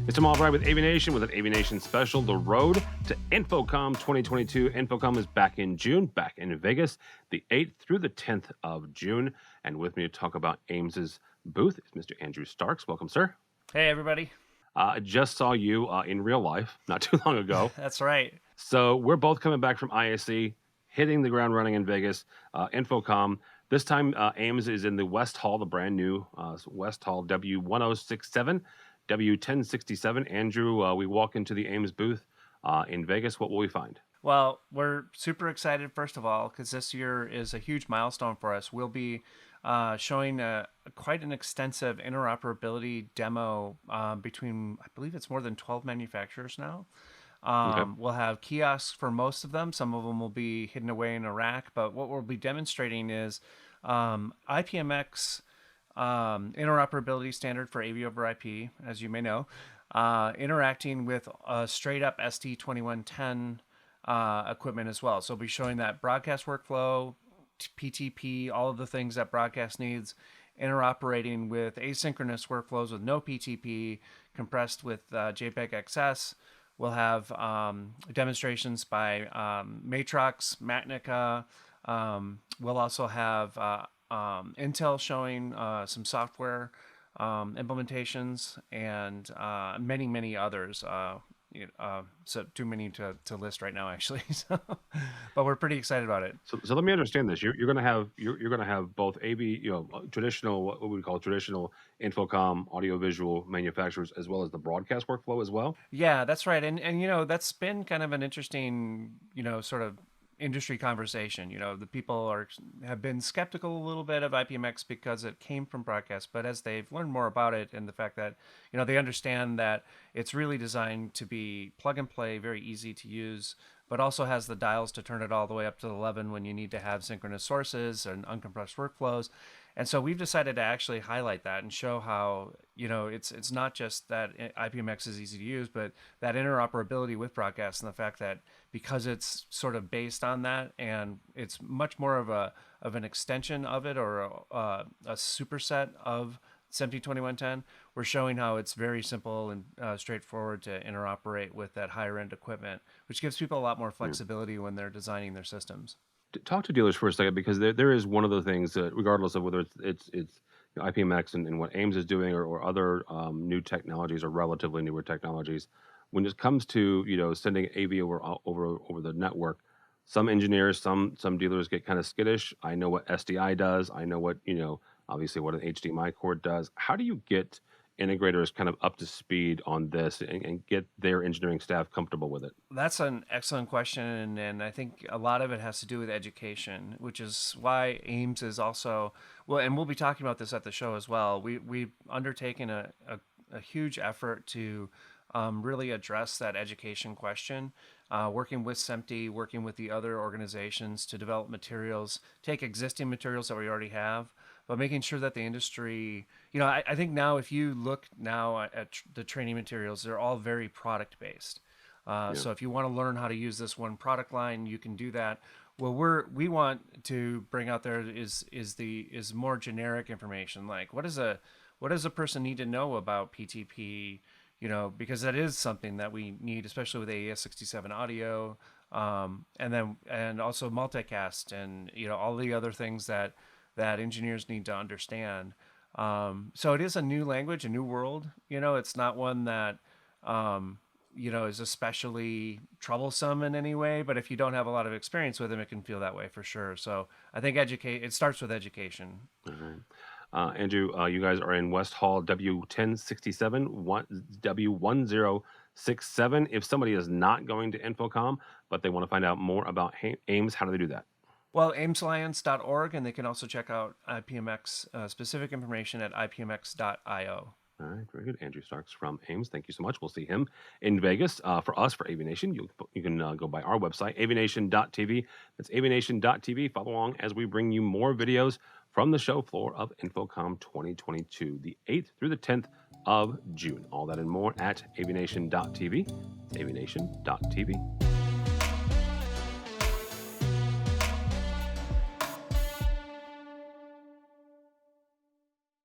It's Tom Albright with AVNation with an AVNation special, The Road to InfoComm 2022. InfoComm is back in June, back in Vegas, the 8th through the 10th of June. And with me to talk about Ames's booth is Mr. Andrew Starks. Welcome, sir. Hey, everybody. I just saw you in real life not too long ago. That's right. So we're both coming back from ISC, hitting the ground running in Vegas. InfoComm. This time, Ames is in the West Hall, the brand new West Hall W1067. W1067. Andrew, we walk into the Ames booth in Vegas. What will we find? Well, we're super excited, first of all, because this year is a huge milestone for us. We'll be showing quite an extensive interoperability demo between, I believe it's more than 12 manufacturers now. Okay. We'll have kiosks for most of them. Some of them will be hidden away in a rack. But what we'll be demonstrating is IPMX interoperability standard for AV over IP, as you may know, interacting with a straight up ST2110 equipment as well. So we'll be showing that broadcast workflow, PTP, all of the things that broadcast needs, interoperating with asynchronous workflows with no PTP, compressed with JPEG XS. We'll have demonstrations by Matrox, Macnica. We'll also have Intel showing some software implementations and many, many others. So too many to list right now, actually. But we're pretty excited about it. So let me understand this. You're going to have both AV, traditional, what we call traditional InfoComm audiovisual manufacturers, as well as the broadcast workflow as well. Yeah, that's right. And that's been kind of an interesting, sort of industry conversation. The people have been skeptical a little bit of IPMX because it came from broadcast, but as they've learned more about it and the fact that they understand that it's really designed to be plug and play, very easy to use, but also has the dials to turn it all the way up to 11 when you need to have synchronous sources and uncompressed workflows. And so we've decided to actually highlight that and show how, it's not just that IPMX is easy to use, but that interoperability with broadcast and the fact that because it's sort of based on that and it's much more of an extension of it or a superset of 172110, we're showing how it's very simple and straightforward to interoperate with that higher end equipment, which gives people a lot more flexibility when they're designing their systems. Talk to dealers for a second, because there is one of the things that, regardless of whether it's IPMX and what Ames is doing or other new technologies or relatively newer technologies, when it comes to sending AV over the network, some engineers, some dealers get kind of skittish. I know what SDI does. I know what obviously what an HDMI cord does. How do you get integrators kind of up to speed on this and get their engineering staff comfortable with it? That's an excellent question, and I think a lot of it has to do with education, which is why Ames is also, well, and we'll be talking about this at the show as well. We've undertaken a huge effort to really address that education question, working with SEMTI, working with the other organizations to develop materials, take existing materials that we already have, but making sure that the industry, I think now if you look now at the training materials, they're all very product based. So if you want to learn how to use this one product line, you can do that. Well, we want to bring out there is more generic information, like what does a person need to know about PTP, because that is something that we need, especially with AES67 audio, and also multicast and all the other things that engineers need to understand. So it is a new language, a new world. It's not one that is especially troublesome in any way, but if you don't have a lot of experience with them, it can feel that way for sure. So I think it starts with education. Mm-hmm. Andrew, you guys are in West Hall W1067, W1067. If somebody is not going to InfoComm, but they want to find out more about Ames, how do they do that? Well, amesalliance.org, and they can also check out IPMX specific information at ipmx.io. All right, very good. Andrew Starks from Ames. Thank you so much. We'll see him in Vegas. For us, for AVNation, you can go by our website, avnation.tv. That's avnation.tv. Follow along as we bring you more videos from the show floor of InfoComm 2022, the 8th through the 10th of June. All that and more at avnation.tv. avnation.tv.